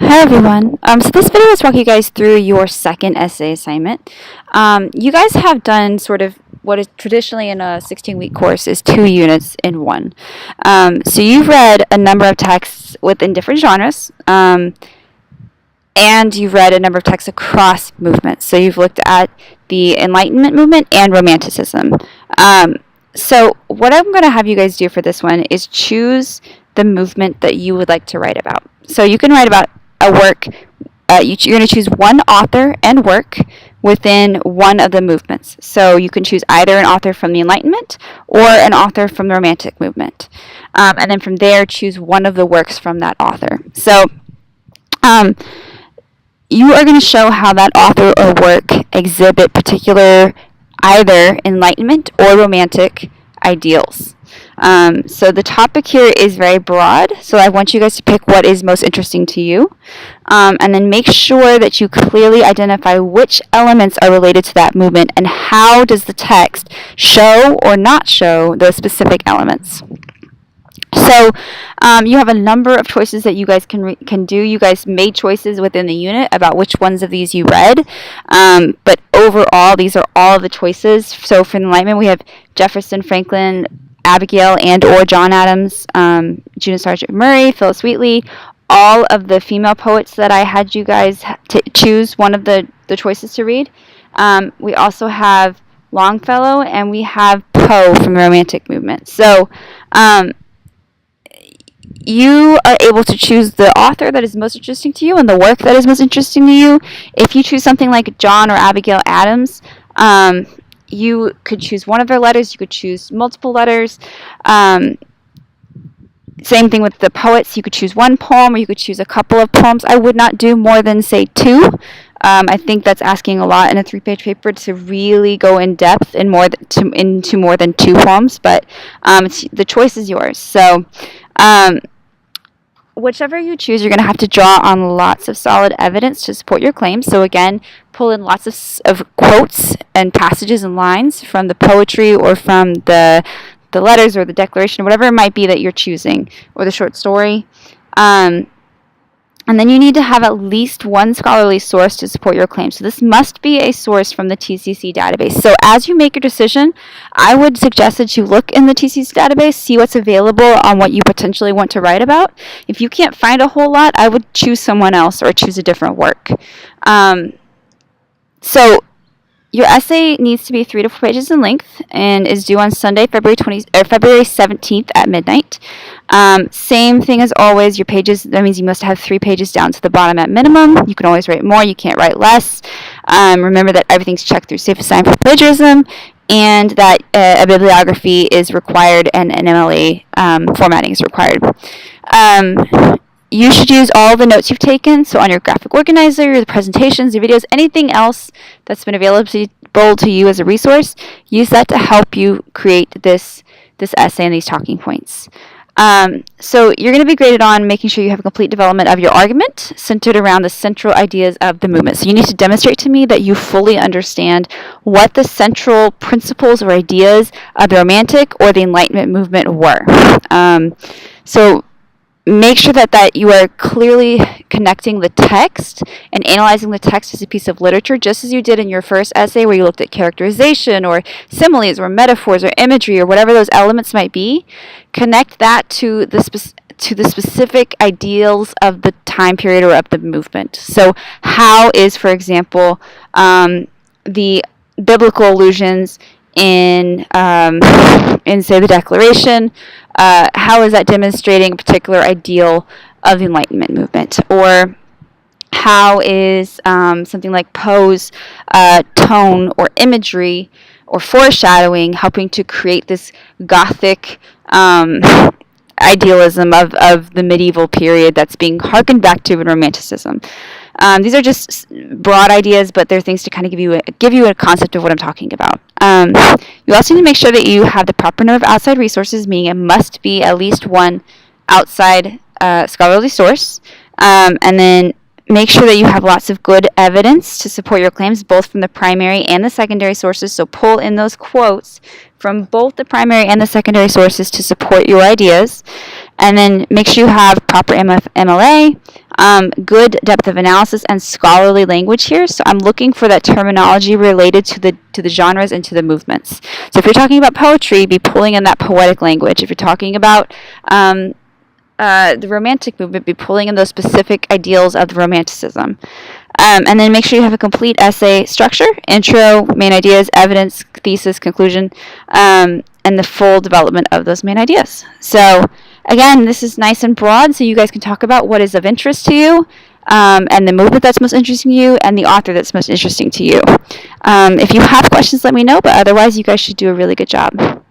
Hi everyone. So this video is walking you guys through your second essay assignment. You guys have done sort of what is traditionally in a 16-week course is 2 units in one. So you've read a number of texts within different genres, and you've read a number of texts across movements. So you've looked at the Enlightenment movement and Romanticism. So what I'm going to have you guys do for this one is choose the movement that you would like to write about. So you can write about a work, you're going to choose one author and work within one of the movements. So you can choose either an author from the Enlightenment or an author from the Romantic movement. And then from there, choose one of the works from that author. So you are going to show how that author or work exhibit particular either Enlightenment or Romantic ideals. So the topic here is very broad, so I want you guys to pick what is most interesting to you, and then make sure that you clearly identify which elements are related to that movement and how does the text show or not show those specific elements. So you have a number of choices that you guys can do. You guys made choices within the unit about which ones of these you read, but overall these are all of the choices. So for Enlightenment we have Jefferson, Franklin, Abigail and or John Adams, Judith Sargent Murray, Phillis Wheatley, all of the female poets that I had you guys choose one of the choices to read. We also have Longfellow and we have Poe from the Romantic movement. So you are able to choose the author that is most interesting to you and the work that is most interesting to you. If you choose something like John or Abigail Adams, you could choose one of their letters, you could choose multiple letters. Same thing with the poets, you could choose one poem or you could choose a couple of poems. I would not do more than, say, 2. I think that's asking a lot in a 3-page paper to really go in depth in into more than 2 poems, but the choice is yours. So whichever you choose, you're going to have to draw on lots of solid evidence to support your claims. So again, pull in lots of quotes and passages and lines from the poetry or from the letters or the declaration, whatever it might be that you're choosing, or the short story. And then you need to have at least one scholarly source to support your claim. So this must be a source from the TCC database. So as you make your decision, I would suggest that you look in the TCC database, see what's available on what you potentially want to write about. If you can't find a whole lot, I would choose someone else or choose a different work. So your essay needs to be 3 to 4 pages in length and is due on Sunday, February 17th at midnight. Same thing as always, your pages, that means you must have 3 pages down to the bottom at minimum. You can always write more, you can't write less. Remember that everything's checked through Safe Assign for plagiarism, and that a bibliography is required and an MLA formatting is required. You should use all the notes you've taken, so on your graphic organizer, the presentations, your videos, anything else that's been available to you as a resource, use that to help you create this essay and these talking points. So you're going to be graded on making sure you have a complete development of your argument centered around the central ideas of the movement. So you need to demonstrate to me that you fully understand what the central principles or ideas of the Romantic or the Enlightenment movement were. So make sure that you are clearly connecting the text and analyzing the text as a piece of literature, just as you did in your first essay where you looked at characterization or similes or metaphors or imagery or whatever those elements might be. Connect that to the specific ideals of the time period or of the movement. So how is, for example, the biblical allusions in say the Declaration, how is that demonstrating a particular ideal of the Enlightenment movement? Or how is something like Poe's tone or imagery or foreshadowing helping to create this Gothic idealism of the medieval period that's being harkened back to in Romanticism? These are just broad ideas, but they're things to kind of give you a concept of what I'm talking about. You also need to make sure that you have the proper number of outside resources, meaning it must be at least one outside scholarly source. And then make sure that you have lots of good evidence to support your claims, both from the primary and the secondary sources. So pull in those quotes from both the primary and the secondary sources to support your ideas. And then make sure you have proper MLA, good depth of analysis and scholarly language here. So I'm looking for that terminology related to the genres and to the movements. So if you're talking about poetry, be pulling in that poetic language. If you're talking about the Romantic movement, be pulling in those specific ideals of the Romanticism. And then make sure you have a complete essay structure: intro, main ideas, evidence, thesis, conclusion, and the full development of those main ideas. So again, this is nice and broad, so you guys can talk about what is of interest to you, and the movement that's most interesting to you, and the author that's most interesting to you. If you have questions, let me know, but otherwise you guys should do a really good job.